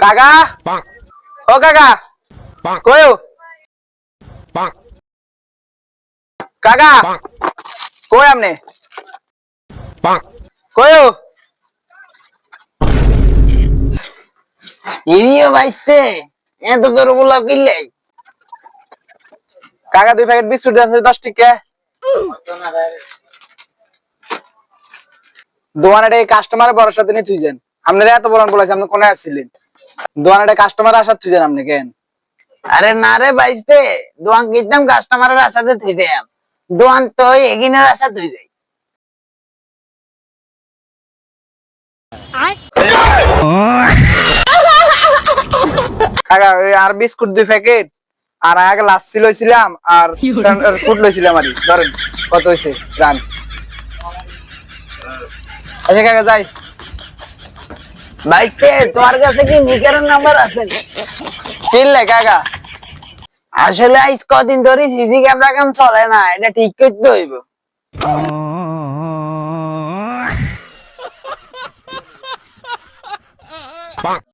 কাকা, ও কাকা, কয়ো কাকা, কই আমনে কয়ো ইরিও বাইসতে এত তোর বলা কিল্লাই কাকা 2 প্যাকেট বিস্কুট দেন 10 টাকা দোকানে কাস্টমার ভরসাতে নিয়ে তুই যান আপনারা এত বড় বলেছে আপনি কোনে আসছিলেন দোকানে কাস্টমার আসার তুই যান আপনি কেন আরে না রে বাইসতে দোয়ান কিতাম কাস্টমারের আশাতে তুই দেয়াম দোয়ান তো এগিনের আশা তুই যাই কাকা ওই আর বিস্কুট 2 প্যাকেট আর আগে লাচ্ছি লইছিলাম আর ফুড লইছিলাম আরই ধরেন কত হইছে রান আচ্ছা কাকা যাই বাইসতে তোমার কাছে কি নিকারের নাম্বার আছে কিনলে কাকা আসলে আজ কদিন ধরে সিসি ক্যামেরা কাম চলে না এটা ঠিক করতে হইব